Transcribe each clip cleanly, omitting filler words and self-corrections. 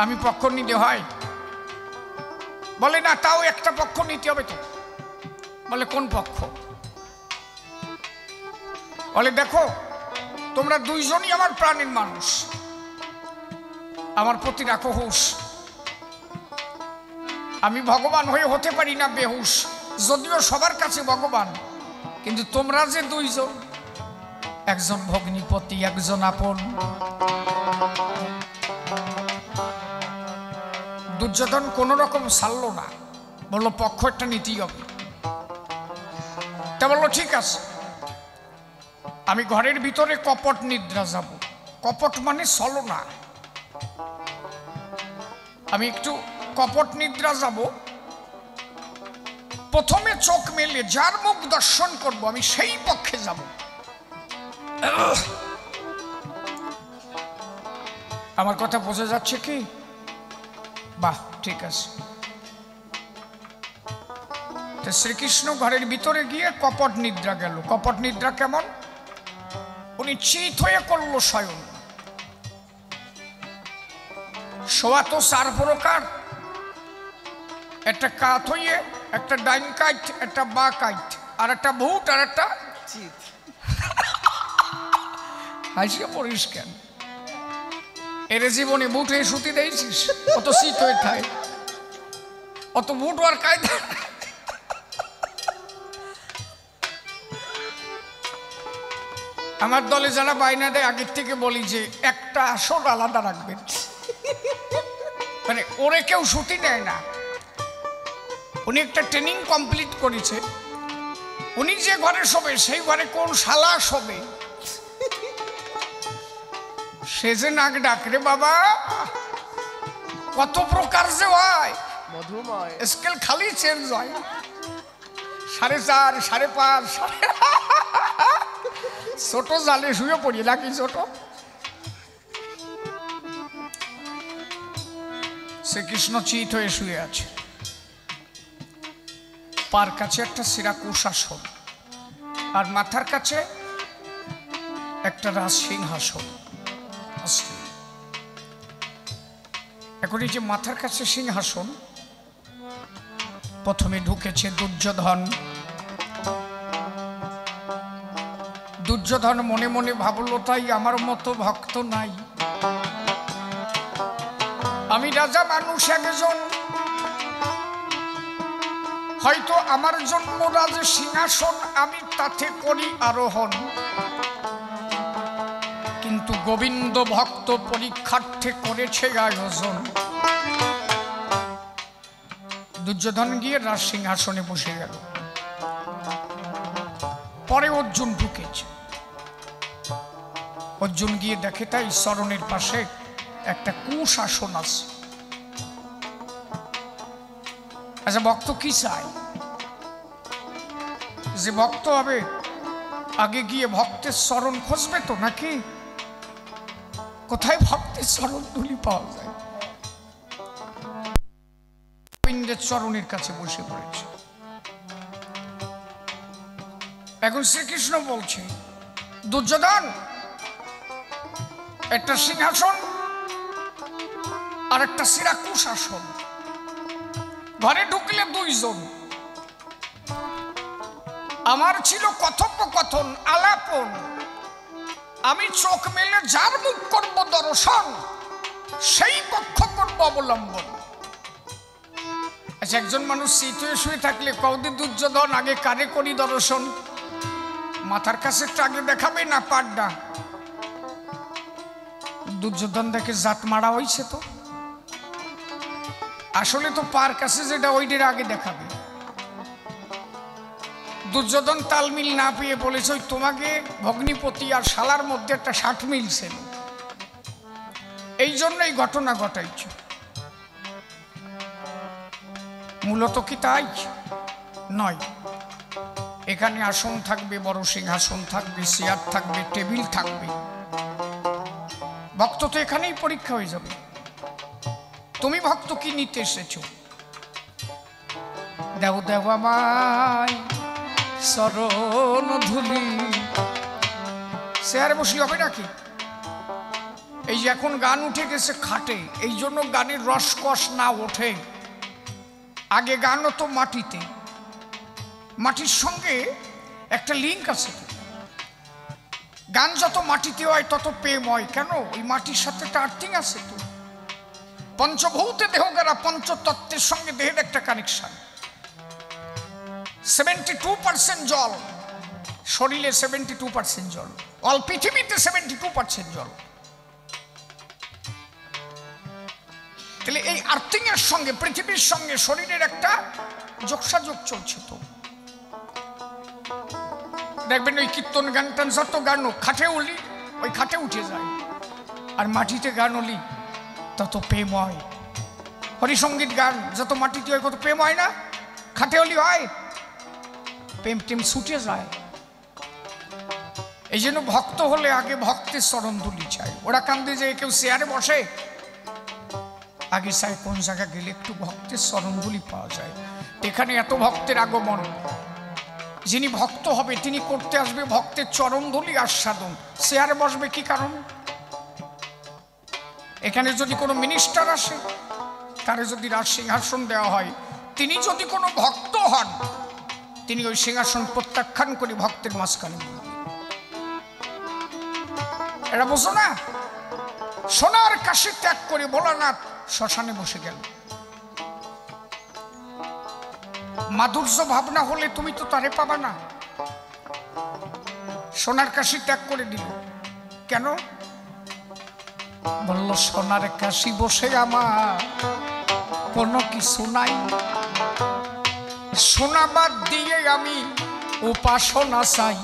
আমি পক্ষ নিতে হয়? বলে না, তাও একটা পক্ষ নিতে হবে তো। বলে কোন পক্ষ? বলে দেখো, তোমরা দুইজনই আমার প্রাণের মানুষ, আমার প্রতি রাখো হুঁশ। আমি ভগবান হয়ে হতে পারি না বেহুশ, যদিও সবার কাছে ভগবান, কিন্তু তোমরা যে দুইজন, একজন ভগ্নিপতি, একজন আপন। দুর্যোধন কোন রকম ছাড়লো না, বললো পক্ষ একটা নীতি হবে। তা বললো ঠিক আছে, আমি ঘরের ভিতরে কপট নিদ্রা যাব। কপট মানে ছলনা। আমি একটু কপট নিদ্রা যাব। প্রথমে চোখ মেলে যার মুখ দর্শন করব আমি সেই পক্ষে যাব। আমার কথা বোঝা যাচ্ছে কি? বাহ, ঠিক আছে। শ্রীকৃষ্ণ ঘরের ভিতরে গিয়ে কপট নিদ্রা গেল। কপট নিদ্রা কেমন? উনি চিত হয়ে করল শয়ন। শোয়া তো চার প্রকার, একটা কাত হইয়ে, একটা ডাইন কাইট, একটা বা কাইট, আর একটা ভূত, আর একটা চিত। হাসিয়ে পড়িস কেন? এর জীবনে বুট হয়ে শুতে দিয়েছিস? অত শীত হয়ে থাকে, অত বুট আর কায়দা। আমার দলে যারা বাইনা দেয় আগের থেকে বলি যে একটা আসন আলাদা রাখবেন, মানে ওরে কেউ ছুটি দেয় না। উনি একটা ট্রেনিং কমপ্লিট করেছে। উনি যে ঘরে শোবে সেই ঘরে কোন শালা শোবে সে যে নাক ডাকরে বাবা, কত প্রকার যে হয়, স্কেল খালি চেঞ্জ হয়। 4.5, 5.5, ছোট জালে শুয়ে পড়ি নাকি ছোট। শ্রীকৃষ্ণ চিত হয়ে শুয়ে আছে। পার কাছে একটা সিরাকুশ আসন, আর মাথার কাছে একটা রাজ সিংহাসন। এখন এই যে মাথার কাছে সিংহাসন, প্রথমে ঢুকেছে দুর্যোধন। দুর্যোধন মনে মনে ভাবলো, তাই আমার মতো ভক্ত নাই। আমি রাজা মানুষ একজন, হয়তো আমার জন্ম রাজ সিংহাসন, আমি তাতে করি আরোহণ। কিন্তু গোবিন্দ ভক্ত পরীক্ষার্থে করেছে আয়োজন। দুর্যোধন গিয়ে রাজ সিংহাসনে বসে গেল। পরে অর্জুন ঢুকেছে। অর্জুন গিয়ে দেখে তাই চরণের পাশে একটা কুশ আসন আছে। আচ্ছা, ভক্ত কি চায়? যে ভক্ত হবে আগে গিয়ে ভক্তের চরণ খুঁজবে তো, নাকি? কোথায় ভক্তের চরণ ধুলি পাওয়া যায়? গোবিন্দের চরণের কাছে বসে পড়েছে। এখন শ্রীকৃষ্ণ বলছে, দুর্যোধন, একটা সিংহাসন আর একটা সিরাকুশ আসন। ঘরে ঢুকলে দুইজন। আমার ছিল কথোপকথন, আলাপন। আমি চোখ মেলে যার মুখ করব দর্শন, সেই পক্ষ করব অবলম্বন। আচ্ছা, একজন মানুষ চিত হয়ে শুয়ে থাকলে কৌদি দুর্যোধন আগে কারে করি দর্শন? মাথার কাছে আগে দেখাবে না পাড্ডা? দুর্যোধন দেখে জাত মারা হয়েছে তো, আসলে তো পার কাছে যেটা ওইটার আগে দেখাবে। দুর্যোধন তালমিল না পেয়ে বলেছে, ওই তোমাকে ভগ্নিপতি আর শালার মধ্যে একটা 60 মিল ছিল, এই জন্য এই ঘটনা ঘটাইছে। মূলত কি তাই নয়। এখানে আসন থাকবে, বড় সিংহাসন থাকবে, চেয়ার থাকবে, টেবিল থাকবে। ভক্ত তো এখানেই পরীক্ষা হয়ে যাবে। তুমি ভক্ত কি নিতে এসেছো? দেও দেও আমায় চরণ ধুলি। চেয়ারে বসলে হবে নাকি? এই যে এখন গান উঠে গেছে খাটে, এই জন্য গানের রসকস না ওঠে। আগে গান হতো মাটিতে, মাটির সঙ্গে একটা লিঙ্ক আছে। গান যত মাটিতে হয় তত প্রেম হয়। কেন? ওই মাটির সাথে একটা আর্থিং আছে তো। পঞ্চভূতে দেহ গেরা, পঞ্চতত্ত্বের সঙ্গে দেহের একটা কানেকশন। 72% জল শরীরে, 72% জল, অল পৃথিবীতে 72% জল। তাহলে এই আর্থিং এর সঙ্গে পৃথিবীর সঙ্গে শরীরের একটা যোগসাযোগ চলছে। তো দেখবেন ওই কীর্তন গান টান যত গান খাটে উলি ওই খাটে উঠে যায়, আর মাটিতে গান উলি তত প্রেম হয়। হরিসঙ্গীত গান যত মাটিতে হয় কত প্রেম হয় না? খাটে উলি হয়, প্রেম টেম ছুটে যায়। এই জন্য ভক্ত হলে আগে ভক্তের চরণ ধুলি চাই। ওরা কান্দে যে কেউ চেয়ারে বসে, আগে চাই কোন জায়গা গেলে একটু ভক্তের চরণ ধুলি পাওয়া যায়। এখানে এত ভক্তের আগমন, যিনি ভক্ত হবে তিনি করতে আসবে ভক্তের চরণ ধুলি আস্বাদন। চেয়ারে বসবে কি কারণ? এখানে যদি কোনো মিনিস্টার আসে, তারে যদি রাজ সিংহাসন দেওয়া হয়, তিনি যদি কোনো ভক্ত হন, তিনি ওই সিংহাসন প্রত্যাখ্যান করে ভক্তের মাঝখানে বলবেন। এটা বুঝো না? সোনার কাশি ত্যাগ করে ভোলানাথ শ্মশানে বসে গেল। মাধুর্য ভাবনা হলে তুমি তো তারে পাবা না। সোনার কাশি ত্যাগ করে দিল কেন? বলল সোনার কাশি বসে আমার কোনো কিছু নাই, সোনা বাদ দিয়ে আমি উপাসনা চাই।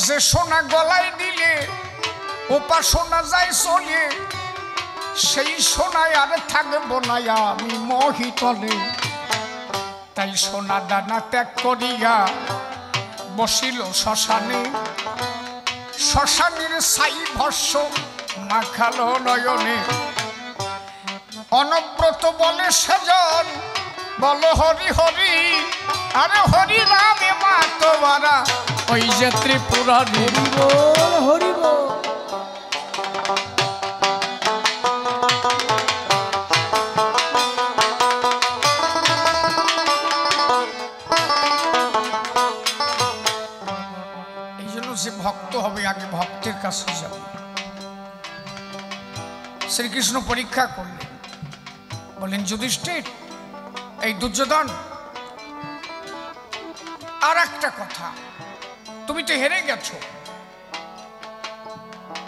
যে সোনা গলায় দিলে উপাসনা যায় চলে, সেই সোনায় আর থাকবো না আমি মহিতলে। তাই সোনা দানা ত্যাগ করিয়া বসিল শ্মশানে, শ্মশানের ছাই ভস্য মাখালো নয়নে। অনব্রত বলে সেজন বলো হরি হরি, আরে হরি রামে মা তোমারা ওই যে ত্রিপুরারি। হরি বল। ভক্ত হবে আগে ভক্তের কাছে যাবে। শ্রীকৃষ্ণ পরীক্ষা করলেন, বলেন যুধিষ্ঠির, এই দুর্যোধন, আর একটা কথা, তুমি তো হেরে গেছো।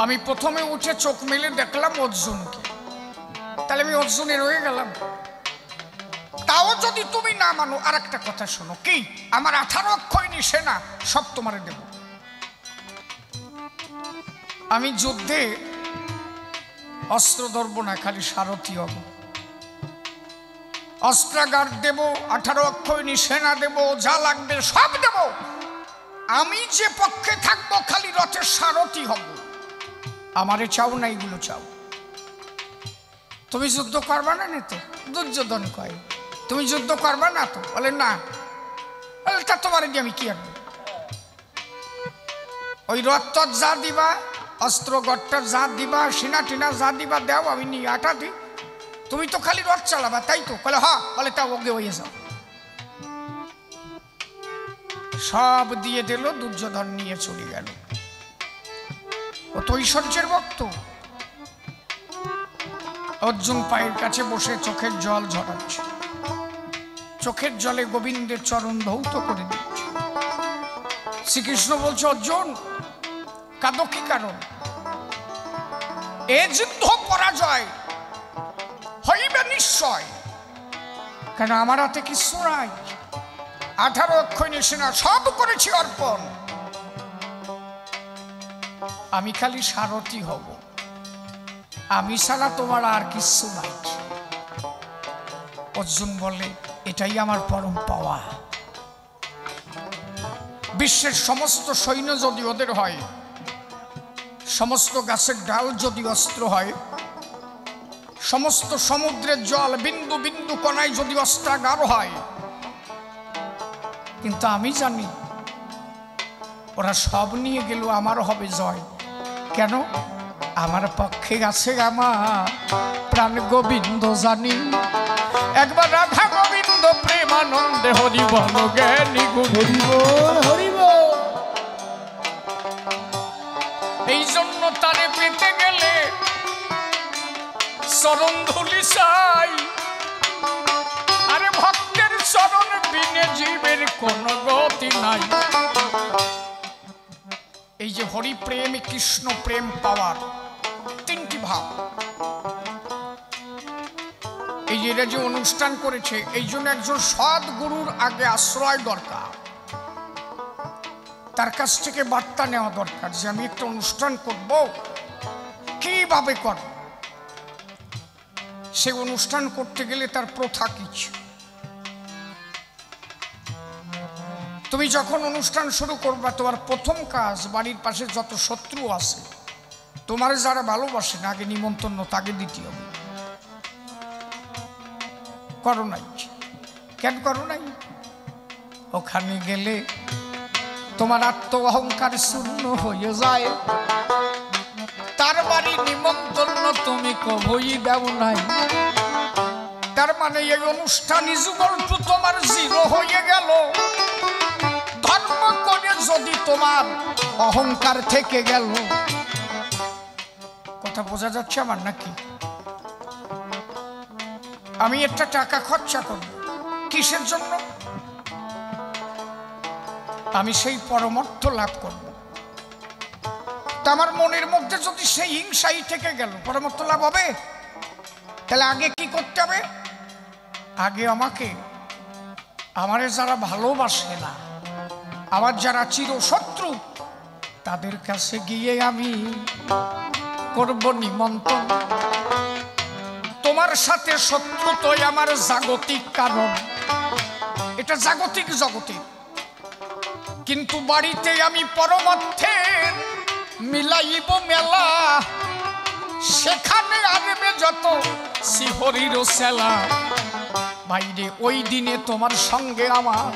আমি প্রথমে উঠে চোখ মেলে দেখলাম অর্জুনকে, তাহলে আমি অর্জুনে রয়ে গেলাম। তাও যদি তুমি না মানো, আর একটা কথা শোনো, কি আমার 18 অক্ষয়ণী সেনা সব তোমারে দেব। আমি যুদ্ধে অস্ত্র ধরবো না, খালি সারথি হব। অস্ত্রাগার দেব, 18 অক্ষয়ণী সেনা দেব, যা লাগবে সব দেব। আমি যে পক্ষে থাকবো খালি রথের সারথি হব। আমারে চাও না, এগুলো চাও। তুমি যুদ্ধ করবা না তো? দুর্যোধন কয় তুমি যুদ্ধ করবা না তো? বলে না। তা তোমার দিয়ে আমি কি আনবো? ওই রথ যা দিবা, অস্ত্র গট্টা যা দিবা, সিনা টিনা যা দিবা দাও, আমি নিয়ে আটা দিই। তুমি তো খালি রথ চালাবা, তাই তো? বলে হ্যাঁ। বলে তা ওকে হয়ে যাও। সব দিয়ে দিল, দুর্যোধন নিয়ে চলে গেল। ও তো ঐশ্বর্যের ভক্ত। অর্জুন পায়ের কাছে বসে চোখের জল ঝরাচ্ছে, চোখের জলে গোবিন্দের চরণ ধৌত করে দিচ্ছে। শ্রীকৃষ্ণ বলছে, অর্জুন কাঁদো কি কারণ? এ যুদ্ধ পরাজয় হইবে নিশ্চয়, কেন আমার হাতে কিছু নাই। 18 অক্ষয়ণী সেনা সব করেছি অর্পণ, আমি খালি সারথি হব। আমি ছাড়া তোমার আর কিছু নাই। অর্জুন বলে, এটাই আমার পরম পাওয়া। বিশ্বের সমস্ত সৈন্য যদি ওদের হয়, সমস্ত গাছের ডাল যদি অস্ত্র হয়, সমস্ত সমুদ্রের জল বিন্দু বিন্দু কণায় যদি অস্ত্রাগার হয়, কিন্তু আমি জানি ওরা সব নিয়ে গেল আমার হবে জয়। কেন? আমার পক্ষে আছে আমার প্রাণ গোবিন্দ জানি, একবার রাধা গোবিন্দ প্রেমানন্দে হরি বল জ্ঞানী গুরু। এই জন্য তারে পেতে গেলে চরণ ধুলি চাই, আরে ভক্তের চরণ বিনে জীবের কোনো গতি নাই। এই যে হরি প্রেম কৃষ্ণ প্রেম পাওয়ার তিনটি ভাব, এই যে এরা যে অনুষ্ঠান করেছে এই জন্য একজন সৎ গুরুর আগে আশ্রয় দরকার, তার কাছ থেকে বার্তা নেওয়া দরকার যে আমি একটা অনুষ্ঠান করব, কিভাবে করব। সে অনুষ্ঠান করতে গেলে তার প্রথা কিছু। তুমি যখন অনুষ্ঠান শুরু করবা তোমার প্রথম কাজ বাড়ির পাশে যত শত্রু আছে তোমার যারা ভালোবাসে না আগে নিমন্ত্রণ তাকে দিতে হবে। করো নাই? কেন করো নাই? ওখানে গেলে তোমার আত্ম অহংকার শূন্য হয়ে যায়, তার বাড়ি নিমন্ত্রণ তুমি কবই দেও নাই। তার মানে এই অনুষ্ঠানই যুগলটু তোমার জিরো হয়ে গেল। ধর্ম করে যদি তোমার অহংকার থেকে গেল, কথা বোঝা যাচ্ছে আমার নাকি? আমি একটা টাকা খরচা করব কিসের জন্য? আমি সেই পরমার্থ লাভ করব। তা আমার মনের মধ্যে যদি সেই হিংসাই থেকে গেল, পরমার্থ লাভ হবে? তাহলে আগে কি করতে হবে? আগে আমাকে আমারে যারা ভালোবাসে না, আমার যারা চিরশত্রু, তাদের কাছে গিয়ে আমি করব নিমন্ত্রণ। তোমার সাথে শত্রুতাই আমার জাগতিক কারণ, এটা জাগতিক জগতে। কিন্তু বাড়িতে আমি পরমার্থের মিলাইব মেলা, সেখানে আসবে যত শিহরির সেলা। বাইরে ওই দিনে তোমার সঙ্গে আমার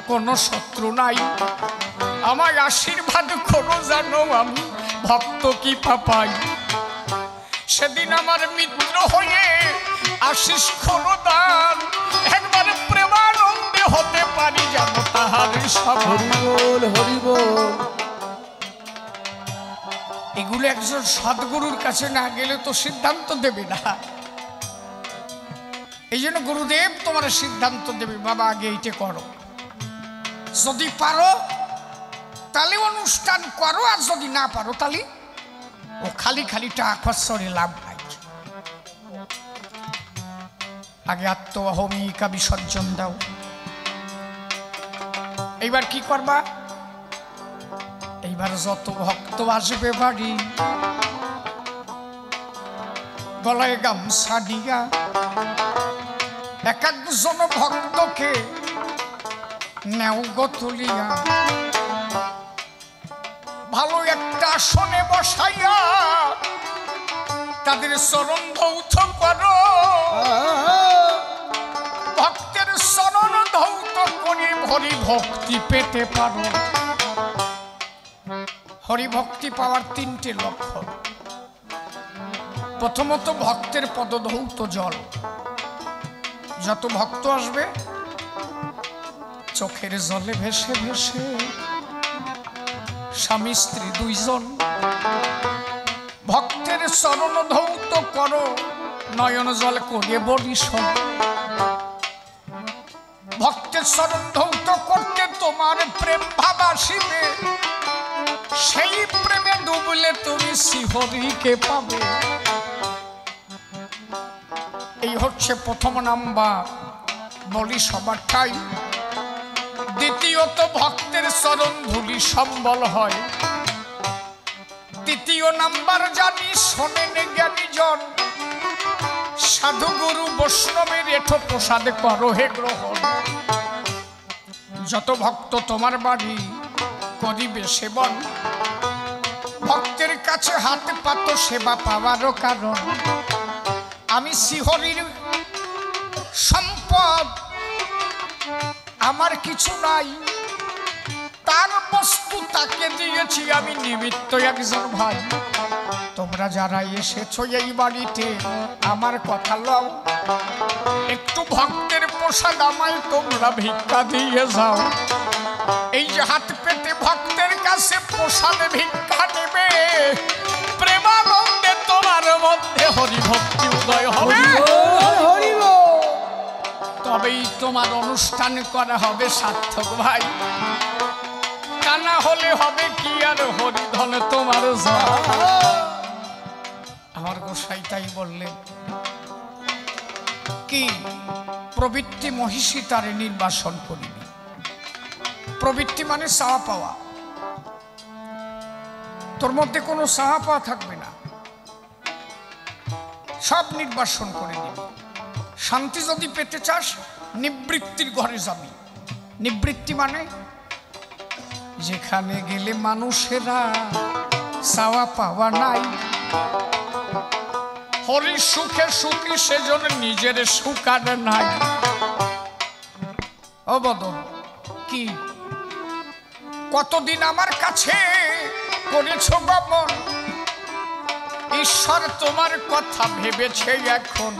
কোনো শত্রু নাই। আমায় আশীর্বাদ করো, জানো আমি ভক্ত কি পাপাই। সেদিন আমার মিত্র হয়ে আশিস করো দান, একবার প্রেমানন্দে হতে পারি জানো তাহার হরিবোল হরিবোল। এগুলো একজন সদ্গুরুর কাছে না গেলে তো সিদ্ধান্ত দেবে না। এই জন্য গুরুদেব তোমার সিদ্ধান্ত দেবে, বাবা আগে এইটা করো। যদি পারো তাহলে অনুষ্ঠান করো, আর যদি না পারো তাহলে ও খালি খালি টাকা খরচরে লাভ নাই। আগে আত্ম অহমিকা বিসর্জন দাও। এইবার কি করবা? এইবার যত ভক্ত আসবে বাড়ি, গলায় গামছা দিয়া এক একজন ভক্তকে নেও গো তুলিয়া, ভালো একটা আসনে বসাইয়া তাদের চরণ ধৌত করো। ভক্তের চরণ ধৌত করে হরি ভক্তি পেতে পারো। হরি ভক্তি পাওয়ার তিনটে লক্ষ্য। প্রথমত ভক্তের পদধৌত জল। যত ভক্ত আসবে চোখের জলে ভেসে ভেসে, স্বামী স্ত্রী দুইজন ভক্তের চরণ ধৌত করো, নয়ন জল করে বরিশন। ভক্তের চরণ ধৌত করতে তোমার প্রেম ভাব আসিবে, সেই প্রেমে ডুবলে তুমি শিহরিকে পাবে। এই হচ্ছে প্রথম নাম্বার, বলি সবার ঠাই। দ্বিতীয়ত ভক্তের চরণ ধুলি সম্বল হয়। তৃতীয় নাম্বার জানি শোনেন জ্ঞানী জন, সাধু গুরু বৈষ্ণবের এঠো প্রসাদ করো হে গ্রহণ। যত ভক্ত তোমার বাড়ি করিবে সেবন, ভক্তের কাছে হাত পাত সেবা পাওয়ারও কারণ। আমি শিহরির সম্পদ, আমার কিছু নাই, তার বস্তু তাকে দিয়েছি আমি নিমিত্ত একজন ভাই। তোমরা যারা এসেছো এই বাড়িতে আমার কথা লও, একটু ভক্তের প্রসাদ আমায় তোমরা ভিক্ষা দিয়ে যাও। এই যে হাত পেতে ভক্তের কাছে প্রসাদ ভিক্ষা নেবে, প্রেমানন্দে তোমার মধ্যে হরি ভক্তি উদয় হবে, তবেই তোমার অনুষ্ঠান করা হবে সার্থক ভাই। তা না হলে হবে কি আর হরিধন তোমার। আমার গোসাই তাই বললেন কি, প্রবৃত্তি মহিষী তারে নির্বাসন করিনি। প্রবৃত্তি মানে চাওয়া পাওয়া, তোর মধ্যে কোনো চাওয়া পাওয়া থাকবে না, সব নির্বাসন করে দিবি। শান্তি যদি পেতে চাস নিবৃত্তির ঘরে যাবি। নিবৃত্তি মানে যেখানে গেলে মানুষেরা চাওয়া পাওয়া নাই, হরি সুখে সুখী সেজন্য নিজের সুখ আর নাই। ও বদন কি কতদিন আমার কাছে করেছ গমন, ঈশ্বর তোমার কথা ভেবেছে এখন।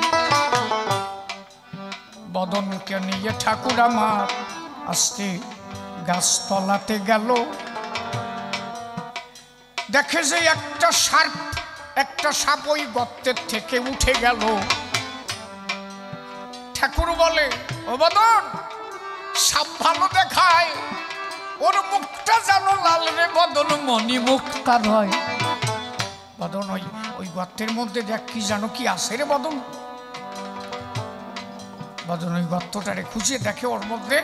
বদনকে নিয়ে ঠাকুর আমার আস্তে গাছতলাতে গেল, দেখে যে একটা সাপ ওই গর্তের থেকে উঠে গেল। ঠাকুর বলে, ও বদন সাপ ভালো দেখায়, ওর মুখটা যেন লাল রে বদন, মনি মুখটা হয়। বদন ওই গর্তের মধ্যে দেখ কি জানো কি আছে রে বদন। বদন ওই গর্তটারে খুঁজে দেখে ওর মধ্যে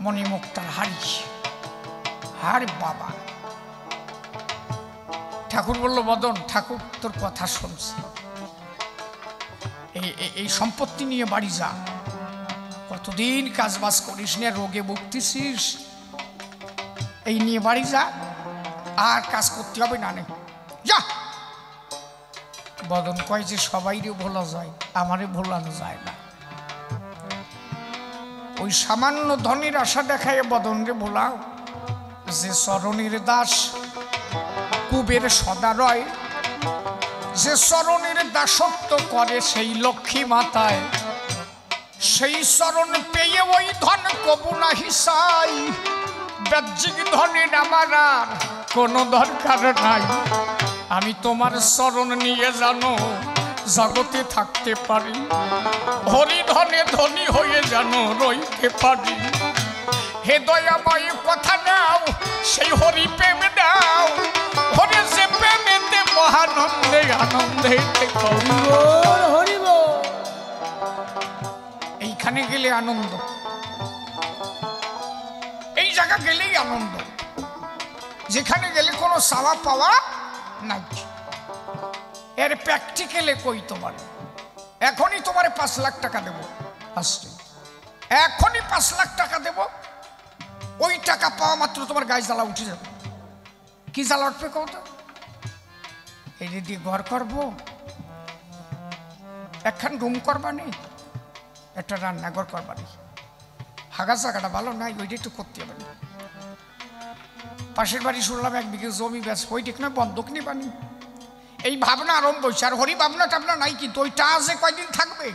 মণিমুক্তার হাড়ি। আরে বাবা! ঠাকুর বলল, বদন ঠাকুর তোর কথা শুনছি, এই সম্পত্তি নিয়ে বাড়ি যা। কতদিন কাজবাজ করিস না, রোগে ভুগতেছিস, এই নিয়ে বাড়ি যা, আর কাজ করতে হবে না, যা। বদন কয় যে সবাইরে ভোলা যায়, আমারে ভোলানো যায় না। ওই সামান্য ধনের আশা দেখায় বদন রে ভোলাও। যে চরণের দাস কুবের সদারয়, যে চরণের দাসত্ব করে সেই লক্ষ্মী মাতায়, সেই চরণ পেয়ে ওই ধন কবু নাহি চাই। বাহ্যিক ধনের আমার আর কোনো দরকার নাই। আমি তোমার চরণ নিয়ে জানো জগতে থাকতে পারি, হরিধনে ধনী হয়ে জানো রইতে পারি। হে দয়াময় কথা নাও, সেই হরি প্রেম দাও, হরি যে প্রেমেতে মহানন্দে আনন্দে এইখানে গেলে আনন্দ, এই জায়গা গেলেই আনন্দ, যেখানে গেলে কোনো চাওয়া পাওয়া নাই। এর প্র্যাকটিক্যালে কই তোমার, এখনই তোমার 5 লাখ টাকা দেবো, আসছে এখনই 5 লাখ টাকা দেবো, ওই টাকা পাওয়া মাত্র তোমার গায়ে জ্বালা উঠে যাবে। কি জ্বালা উঠবে কত? এই দিয়ে ঘর করবো, একখান রুম করবা নেই, একটা রান্নাঘর করবা নেই, হাগা জায়গাটা ভালো নাই, ওইটা একটু করতে হবে না। পাশের বাড়ি শুনলাম 1 বিঘে জমি ব্যাস, ওই ঠিক নয় বন্ধক নিবানি। এই ভাবনা আরম্ভ হয়েছে, আর হরি ভাবনা টাবনা নাই, কিন্তু ওইটা আছে কয়দিন থাকবে।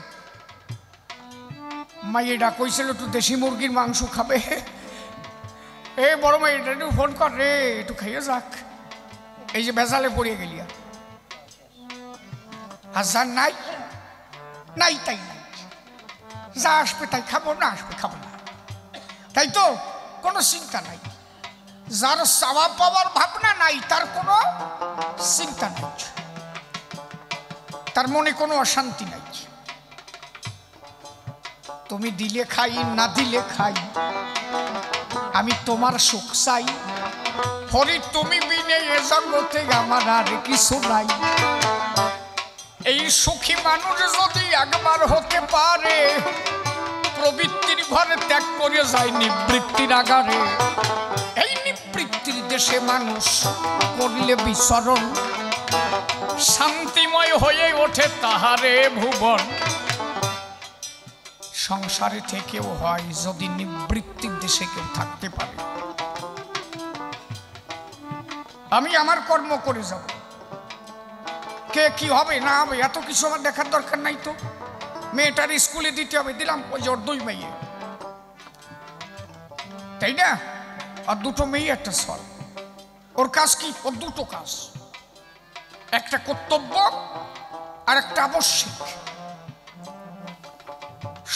মাইয়েটা কইছিল একটু দেশি মুরগির মাংস খাবে, এ বড় মাইয়েটা একটু ফোন কর রে, একটু খাইয়ে যাক। এই যে ভেজালে পড়িয়ে গেলি, হাজার নাই নাই তাই নাই, যা আসবে তাই খাবো, না আসবে খাবো না, তাই তো কোনো চিন্তা নাই। যার চাওয়া পাওয়ার ভাবনা নাই তার কোনো চিন্তা নাই, তার মনে কোনো অশান্তি নাই। তুমি দিলে খাই না দিলে খাই, আমি তোমার সুখ চাই। হরি তুমি বিনে এ জগতে আমার আর কিছু নাই। এই সুখী মানুষ যদি একবার হতে পারে, প্রবৃত্তির ঘরে ত্যাগ করে যায় নিবৃত্তির আগারে। এই নিবৃত্তির দেশে মানুষ করলে বিচরণ, শান্তিময় হয়ে ওঠে তাহারে ভুবন। সংসারে থেকেও হয় যদি নিবৃত্তির দেশে কেউ থাকতে পারে। আমি আমার কর্ম করে যাব, কে কি হবে না হবে এত কিছু আমার দেখার দরকার নাই তো। মেয়েটার স্কুলে দিতে হবে, দিলাম, ওই যে ওর 2 মেয়ে, তাই না? আর 2টো মেয়ে একটা সল। ওর কাজ কি? ওর 2টো কাজ, একটা কর্তব্য আর একটা আবশ্যিক।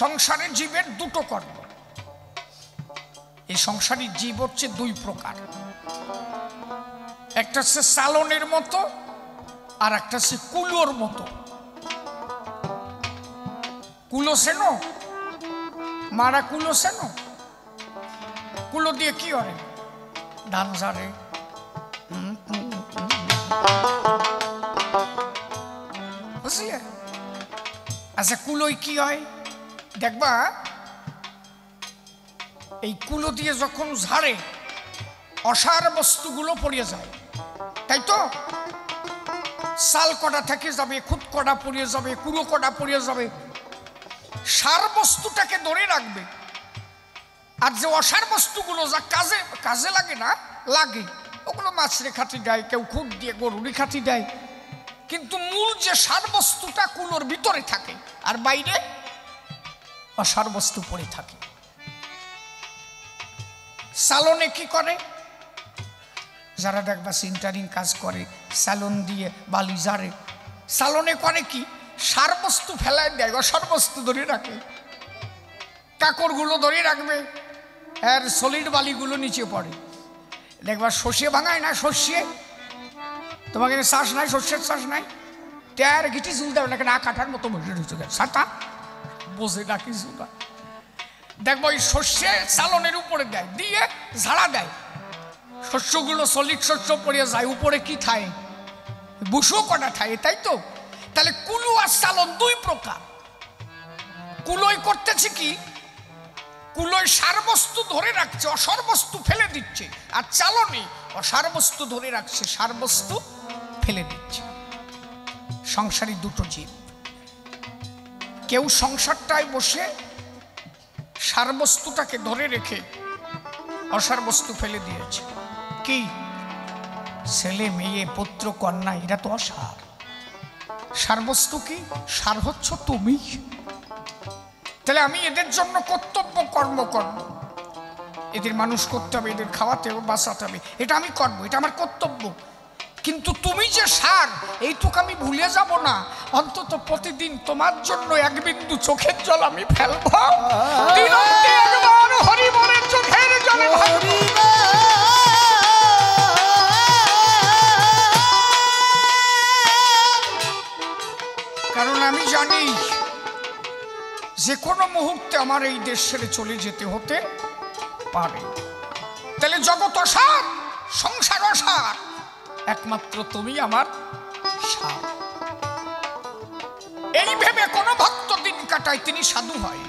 সংসারের জীবের 2টো কর্ম। এই সংসারের জীব হচ্ছে 2 প্রকার, একটা হচ্ছে সালনের মতো আর একটা হচ্ছে কুলোর মতো। কুলো সেনো, মারা কুলো সেনো? কুলো দিয়ে কি করে? ধান ঝাড়ে, বুঝলে? আচ্ছা, কুলোয় কি হয় দেখবা, এই কুলো দিয়ে যখন ঝাড়ে অসার বস্তুগুলো পড়িয়ে যায়, তাই তো? সাল কটা থেকে যাবে, খুদ কটা পড়িয়ে যাবে, কুলো কটা পড়িয়ে যাবে। সার বস্তুটাকে ধরে রাখবে, আর যে অসার বস্তুগুলো যা কাজে কাজে লাগে না, লাগে, ওগুলো মাছরে খাতি দেয়, কেউ খুদ দিয়ে গরুরি খাতি দেয়, কিন্তু মূল যে সার বস্তুটা কুলোর ভিতরে থাকে আর বাইরে অসার বস্তু পড়ে থাকে। সালনে কি করে? যারা দেখবা সিন্টারিং কাজ করে সালন দিয়ে বালি ঝাড়ে, সালনে করে কি? সার বস্তু ফেলায় দেয়, অসার বস্তু ধরে রাখে। কাকড়গুলো ধরে রাখবে আর সলিড বালিগুলো নিচে পড়ে। দেখবা সর্ষে ভাঙায় না, সর্ষে তোমাকে শ্বাস নাই, সর্ষের শ্বাস নাই, ট্যার গিটি চুল দেবে না, না কাঠার মতো বসে রয়েছে সাতা বসে না কিছু না। দেখবো ওই সর্ষে সালনের উপরে দেয়, দিয়ে ঝাড়া দেয়, শস্যগুলো সলিড শস্য পড়ে যায়, উপরে কি থাকে? বুসো কটা থাকে, তাই তো? তাহলে কুলো আর সালন 2 প্রকার। কুলোই করতেছে কি? কুলোয় সার বস্তু ধরে রাখছে, অসার বস্তু ফেলে দিচ্ছে, আর চালনে অসার বস্তু ধরে রাখছে, সার বস্তু ফেলে দিচ্ছে। সংসারী 2টো জীব। কেউ সংসারটায় বসে সার বস্তুটাকে ধরে রেখে অসার বস্তু ফেলে দিয়েছে। কি? ছেলে মেয়ে পুত্র কন্যা, এরা তো অসার। সার বস্তু কি? সার হচ্ছ তুমি। তাহলে আমি এদের জন্য কর্তব্য কর্ম করব, এদের মানুষ করতে হবে, এদের খাওয়াতে হবে, বাঁচাতে হবে, এটা আমি করবো, এটা আমার কর্তব্য। কিন্তু তুমি যে সার, এইটুকু আমি ভুলে যাব না। অন্তত প্রতিদিন তোমার জন্য 1 বিন্দু চোখের জল আমি ফেলবো, দিনন্তে একবার হরিবরের চোখের জলে ভাসবো। কারণ আমি জানি যে কোনো মুহূর্তে আমার এই দেশ ছেড়ে চলে যেতে হতে পারে। তাহলে জগৎ অসার, সংসার অসার, একমাত্র তুমি আমার সার। এই ভেবে কোন ভক্ত দিন কাটায় তিনি সাধু হয়।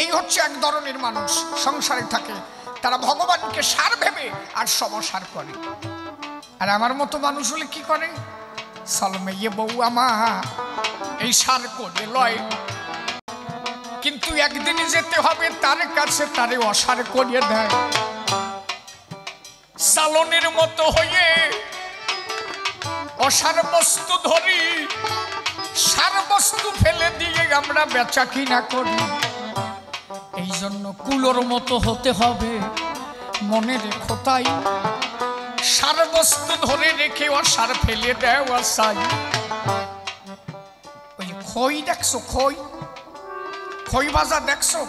এই হচ্ছে এক ধরনের মানুষ, সংসারে থাকে, তারা ভগবানকে সার ভেবে আর সমসার করে। আর আমার মতো মানুষ হলে কি করে? সলমেয়ে বউ আমার এই সার করে লয়, কিন্তু একদিনই যেতে হবে তার কাছে, তারে অসার করিয়ে দেয়। সালনের মতো হয়ে অসার বস্তু ধরি, সার বস্তু ফেলে দিয়ে আমরা বেচা কিনা করি। এই জন্য কুলোর মতো হতে হবে, মনে রেখো তাই। সার বস্তু ধরে রেখে অসার ফেলে দেওয়া চাই। ওই খই দেখছো, খই খই ভাজা দেখছো?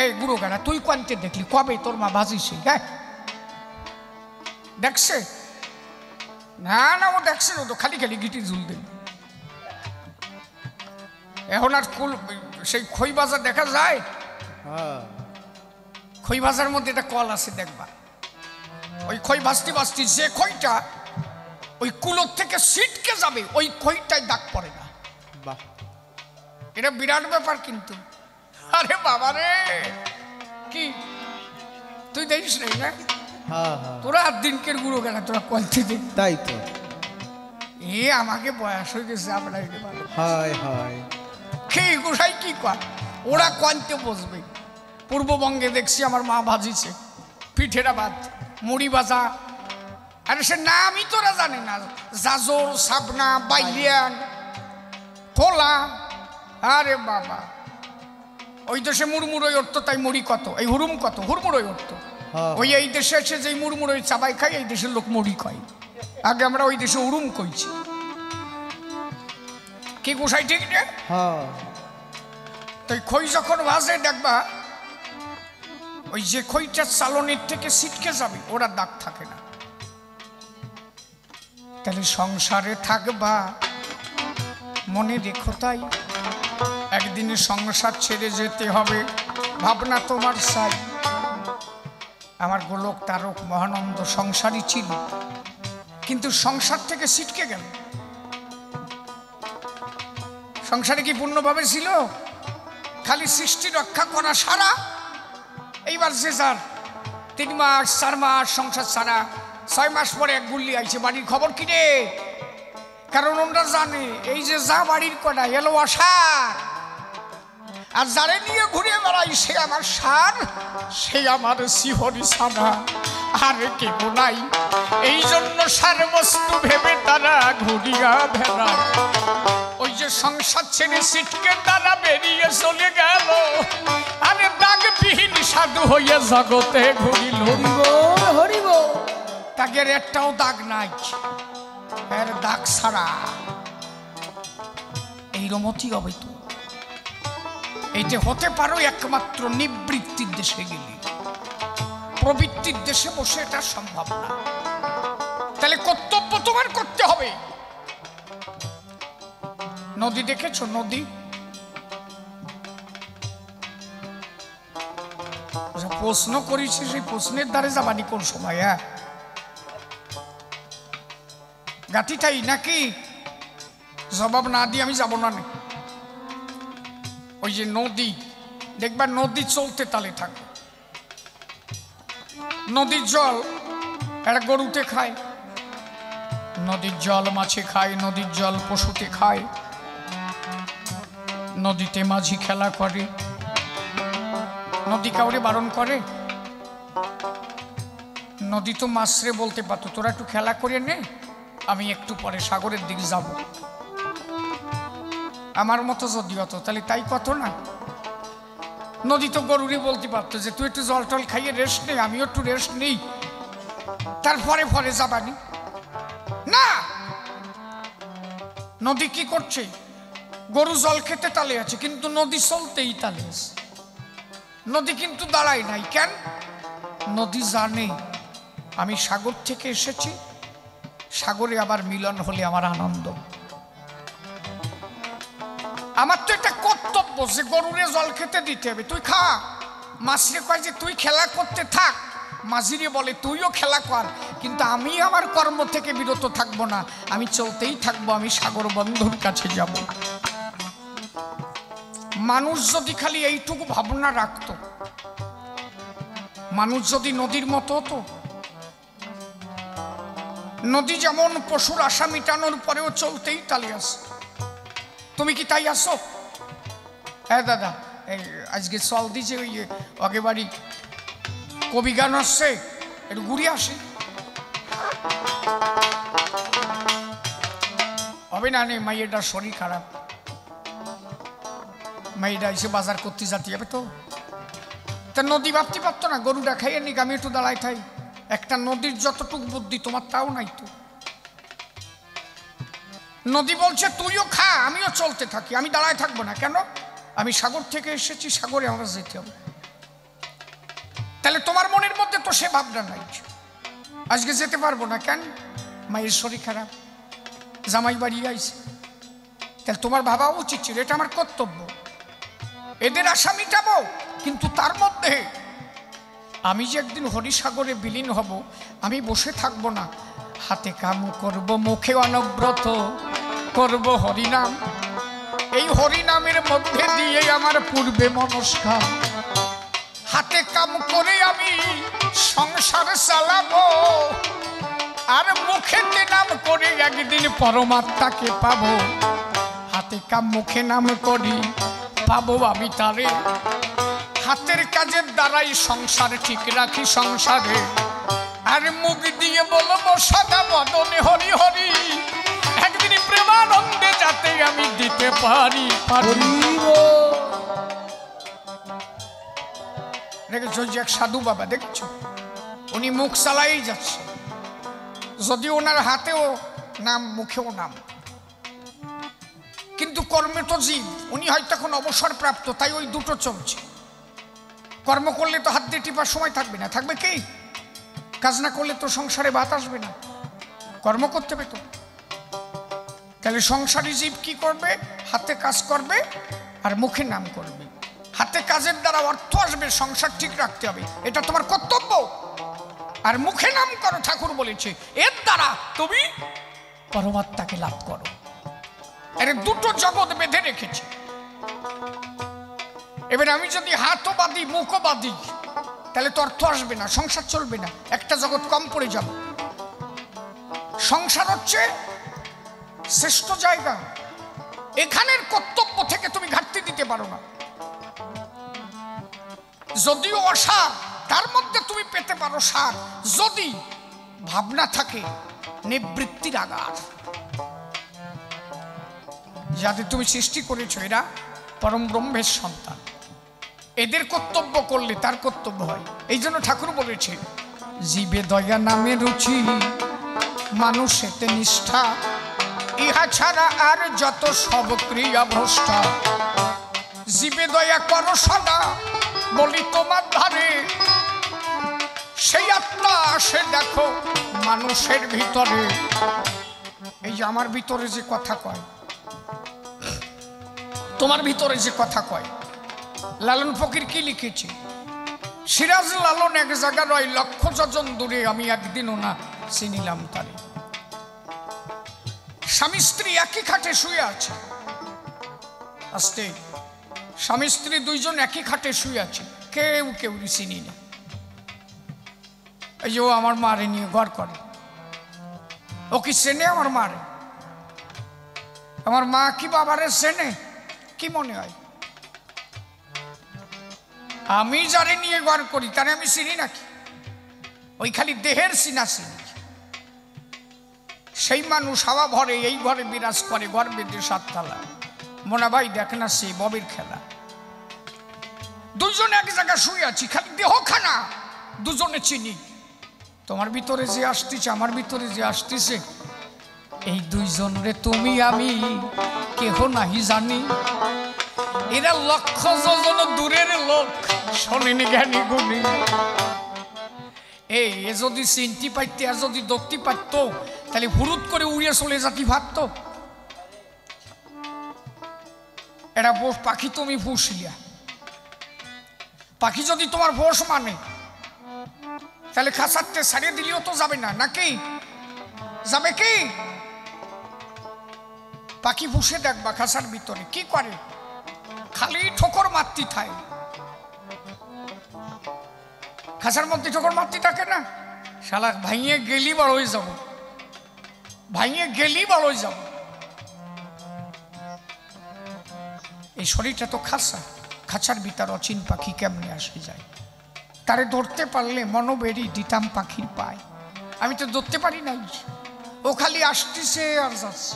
এই গুরু গানা তুই কোনতে দেখলি? কবে তোর মা ভাজিছে? হ্যাঁ দেখছে? না না, ও দেখছে, ও তো খালি খালি গিটি ঝুল দিল। এখন আর কুল সেই খই ভাজা দেখা যায়? খই ভাজার মধ্যে একটা কল আছে, দেখবা ওই খই ভাজতে ভাজতে যে খইটা ওই কুলোর থেকে ছিটকে যাবে, ওই খইটাই দাগ পড়ে না। এটা বিরাট ব্যাপার কিন্তু। আরে বাবা রে, কি তুই দেখিস নাই না? তোরা আর দিনকের গুঁড়ো কেনা, তোরা কলতে দেখ। তাই তো, এ আমাকে বয়স হয়ে গেছে, আমরা কি গোসাই কি কয়, ওরা কলতে বসবে। পূর্ববঙ্গে দেখছি আমার মা ভাজিছে পিঠেরা ভাত, মুড়ি ভাজা, আরে সে নামই তোরা জানে না, জাজর, সাবনা, বাইলিয়ান, পোলা। আরে বাবা, ওই দেশে মুড়মুড়ই উঠতো, তাই মুড়ি কত, এই হুরুম কত, হুড়মুড়ই উঠতো। ওই এই দেশে এসে যেই মুড়মুড়ই চাবাই খাই, এই দেশের লোক মুড়ি খায়। আগে আমরা ওই দেশে উরুম কইছি, কি গোসাই ঠিক না? তো খই যখন ভাজে দেখবা ওই যে খইটা চালনির থেকে ছিটকে যাবে, ওরা দাগ থাকে না। তাহলে সংসারে থাকবা মনে রেখো, তাই একদিনে সংসার ছেড়ে যেতে হবে, ভাবনা তোমার চাই। আমার গোলক তারক মহানন্দ সংসারই ছিল, কিন্তু সংসার থেকে ছিটকে গেল। সংসারে কি পূর্ণভাবে ছিল? খালি সৃষ্টি রক্ষা করা সারা। এইবার যে যার 3 মাস 4 মাস সংসার ছাড়া, 6 মাস পরে এক গুল্লি আইছে, বাড়ির খবর কি রে? কারণ ওরা জানে এই যে যা বাড়ির কটা এলো আসার, আর যারে নিয়ে ঘুরে বেড়াই সে আমার সার, সে আমার শিহরি সাদা, আর কেউ নাই। এই জন্য সার বস্তু ভেবে তারা ঘুরিয়া বেড়ায়। ওই যে সংসার ছেড়ে ছিটকে তারা বেরিয়ে চলে গেল, আরে দাগবিহীন সাধু হয়ে জগতে ঘুরিল। হরিব, তাদের একটাও দাগ নাই, এর দাগ ছাড়া। এই রমতি হবে তো, এইটা হতে পারো একমাত্র নিবৃত্তির দেশে গেলে, প্রবৃত্তির দেশে বসে এটা সম্ভব না। তাহলে কর্তব্য তোমার করতে হবে। নদী দেখেছো? নদী প্রশ্ন করেছি, সেই প্রশ্নের দ্বারে যাবানি কোন সময়? হ্যাঁ, গাঠিটাই নাকি জবাব না দিয়ে আমি যাব না। ওই যে নদী দেখবা, নদী চলতে তালে থাকে। নদীর জল একটা গরুতে খায়, নদীর জল মাছে খায়, নদীর জল পশুতে খায়। নদীতে মাঝি খেলা করে, নদী কাউরে বারণ করে? নদী তো মাছরে বলতে পারতো তোরা একটু খেলা করে নে, আমি একটু পরে সাগরের দিকে যাব। আমার মতো যদি হতো তাহলে তাই কত না। নদী তো গরুরই বলতে পারতো যে তুই একটু জল টল খাইয়ে রেস্ট নে, আমিও একটু রেস্ট নেই, তারপরে পরে যাবানি না। নদী কি করছে? গরু জল খেতে তালে আছে, কিন্তু নদী চলতেই তালে আছে। নদী কিন্তু দাঁড়ায় নাই। কেন? নদী জানে আমি সাগর থেকে এসেছি, সাগরে আবার মিলন হলে আমার আনন্দ। আমার তো এটা কর্তব্য যে গরুরে জল খেতে দিতে হবে, তুই খা। মাছরে কয় যে তুই খেলা করতে থাক, মাঝিরে বলে তুইও খেলা কর, কিন্তু আমি আমার কর্ম থেকে বিরত থাকবো না, আমি চলতেই থাকবো, আমি সাগর বন্ধুর কাছে যাব। মানুষ যদি খালি এইটুকু ভাবনা রাখতো, মানুষ যদি নদীর মতো হতো। নদী যেমন পশুর আশা মিটানোর পরেও চলতেই তালে আসে। তুমি কি তাই আসো? হ্যাঁ দাদা, এই আজকে চল দিছে, ওই আগে বাড়ি কবি গান আসছে, একটু ঘুরে আসে। হবে না, নেই মাইয়েটার শরীর খারাপ, মাইয়েটা এসে বাজার করতে যেতে হবে। তো তা নদী ভাবতে পারতো না গরুটা খাইয়ে নিক, আমি একটু দাঁড়াই থাই? একটা নদীর যতটুকু বুদ্ধি তোমার তাও নাই তো। নদী বলছে তুইও খা, আমিও চলতে থাকি, আমি দাঁড়ায় থাকবো না। কেন? আমি সাগর থেকে এসেছি, সাগরে আমরা যেতে হবে। তাহলে তোমার মনের মধ্যে তো সে ভাবনা নাই, আজকে যেতে পারবো না। কেন? মায়ের শরীর খারাপ, জামাই বাড়ি আইছে। তাহলে তোমার ভাবা উচিত ছিল এটা আমার কর্তব্য, এদের আশা মিটাবো, কিন্তু তার মধ্যে আমি যে একদিন হরিসাগরে বিলীন হব, আমি বসে থাকবো না। হাতে কাম করব, মুখে অনব্রত করব হরিনাম। এই হরিনামের মধ্যে দিয়ে আমার পূর্বে মনস্কার, হাতে কাম করে আমি সংসার চালাবো, আর মুখেতে নাম করে একদিন পরমাত্মাকে পাবো। হাতে কাম মুখে নাম করি, পাবো আমি তারে। হাতের কাজের দ্বারাই সংসার ঠিক রাখি সংসারে, আর মুখ দিয়ে দিয়ে বলবো সদা বদনে হরি হরি, একদিন প্রেমানন্দে যাতে আমি দিতে পারি। দেখেছো যে এক সাধু বাবা, দেখছো উনি মুখ চালাই যাচ্ছে, যদি ওনার হাতেও নাম মুখেও নাম, কিন্তু কর্মে তো জীব। উনি হয়তো এখন অবসর প্রাপ্ত, তাই ওই দুটো চলছে। কর্ম করলে তো হাত দিয়ে টিপার সময় থাকবে না, থাকবে কি? কাজ না করলে তো সংসারে ভাত আসবে না, কর্ম করতে হবে তো। তাহলে সংসারী জীব কি করবে? হাতে কাজ করবে আর মুখে নাম করবে। হাতে কাজের দ্বারা অর্থ আসবে, সংসার ঠিক রাখতে হবে, এটা তোমার কর্তব্য। আর মুখে নাম করো, ঠাকুর বলেছে এর দ্বারা তুমি পরমাত্মাকে লাভ করো। এর দুটো জগৎ বেঁধে রেখেছে। এবার আমি যদি হাতও বাঁধি মুখও বাঁধি, তাহলে তো অর্থ আসবে না, সংসার চলবে না, একটা জগৎ কম পড়ে যাব। সংসার হচ্ছে শ্রেষ্ঠ জায়গা, এখানের কর্তব্য থেকে তুমি ঘাটতি দিতে পারো না। যদিও অসার, তার মধ্যে তুমি পেতে পারো সার, যদি ভাবনা থাকে নিবৃত্তির আগার। যাদের তুমি সৃষ্টি করেছো এরা পরম ব্রহ্মের সন্তান, এদের কর্তব্য করলে তার কর্তব্য হয়। এই জন্য ঠাকুর বলেছে জীবে দয়া নামে রুচি, মানুষেতে নিষ্ঠা, ইহা ছাড়া আর যত সব ক্রিয়া ভ্রষ্টা। জীবে দয়া করো সদা বলি তোমার ধারে, সেই আত্মা আসে দেখো মানুষের ভিতরে। এই যে আমার ভিতরে যে কথা কয়, তোমার ভিতরে যে কথা কয়, লালন ফকির কি লিখেছে? সিরাজ লালন এক জায়গা রয় লক্ষ যোজন দূরে, আমি একদিনও না চিনিলাম তারে। স্বামী স্ত্রী একই খাটে শুয়ে আছে, আস্তে স্বামী স্ত্রী দুইজন একই খাটে শুয়ে আছে, কেউ কেউ চিনি না। এই যে ও আমার মারে নিয়ে ঘর করে, ও কি চেনে আমার মারে? আমার মা কি বাবারে চেনে? কি মনে হয় আমি যারে নিয়ে ঘর করি তারে আমি চিনি নাকি? ওই খালি দেহের চিনা চিনি। সেই মানুষ হাওয়া ভরে এই ঘরে বিরাজ করে, ঘর বেঁধে সাততলা। মোনা ভাই দেখ না সে ববের খেলা। দুজন এক জায়গায় শুয়ে আছি, খালি দেহ খানা, দুজনে চিনি। তোমার ভিতরে যে আসতেছে আমার ভিতরে যে আসতেছে, এই দুইজন রে তুমি আমি কেহ নাহি জানি। এরা লক্ষ যোজন দূরের লোক, শোনেনি জ্ঞানী গুণী। এই যদি চিনতে পাইতে আর যদি দেখতে পারত, তাহলে হুরুত করে উড়িয়ে চলে যাতি ভাবত। এটা পাখি তুমি পুষলিয়া, পাখি যদি তোমার পোষ মানে তাহলে খাঁচাতে ছাড়িয়ে দিলেও তো যাবে না, নাকি যাবে? কি পাখি পুষে দেখবা খাঁচার ভিতরে কি করে, খালি ঠোকর মারতি থাকে। খাঁচার মধ্যে ঠোকর মারতি থাকে না, শালা ভাইয়ে গেলি বড় হয়ে যাব, ভাইয়ে গেলি বড় হয়ে যাব। এই শরীরটা তো খাঁচা, খাঁচার ভিতর অচিন পাখি কেমনে আসে যায়? তারে ধরতে পারলে মনোবেরি দিতাম পাখির পায়। আমি তো ধরতে পারি নাই, ও খালি আসতেছে আর যাচ্ছে,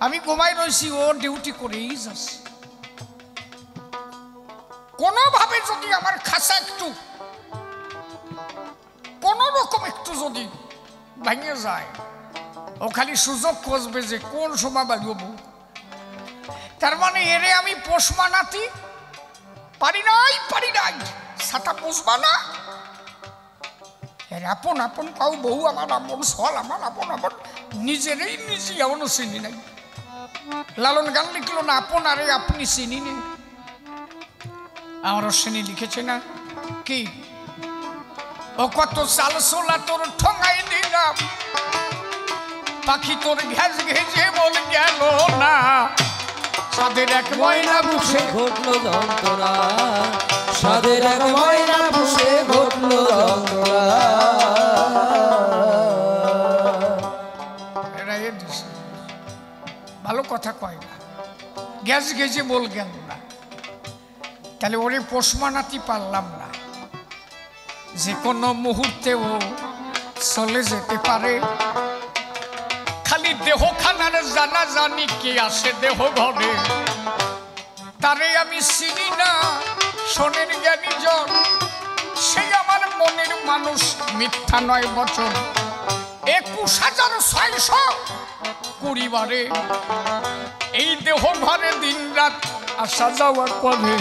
আমি ঘুমাই রয়েছি, ও ডিউটি করেই যাচ্ছে। কোনোভাবে যদি আমার খাঁচা একটু কোন রকম একটু যদি ভেঙে যায়, ও খালি সুযোগ খুঁজবে যে কোন সময় বাড়িব। তার মানে এরে আমি পোষ মানাতি পারি নাই, পারি নাই। ছাতা পোষবা না, এর আপন আপন কাউ বউ আমার আপন, সল আমার আপন আপন, নিজেরই নিজে এমনও চিনি নাই। লালন গান লিখলো না, আপন আরে আপনি চিনি নেই। আমার অশ্বিনী লিখেছে না কি, ও কত চাল সোলা তোর ঠোঙাই দিলাম, পাখি তোর ঘেজ ঘেজে বল গেল না। সাদের এক ময়না বসে ঘটলো যন্ত্রণা, সাদের এক ময়না বসে ঘটলো যন্ত্রণা। ভালো কথা কয় না, গ্যাস গেজে বল গেল না। তাহলে ওরে পোষ মানাতে পারলাম না, যে কোনো মুহূর্তে ও চলে যেতে পারে। খালি দেহ খানার জানা জানি কে আসে দেহ ঘরে, তারে আমি চিনি না শোনেন জ্ঞানী জন, সেই আমার মনের মানুষ মিথ্যা নয় বচন। 21,620 এই দেহ ঘরে দিন রাত আসা যাওয়ার পরে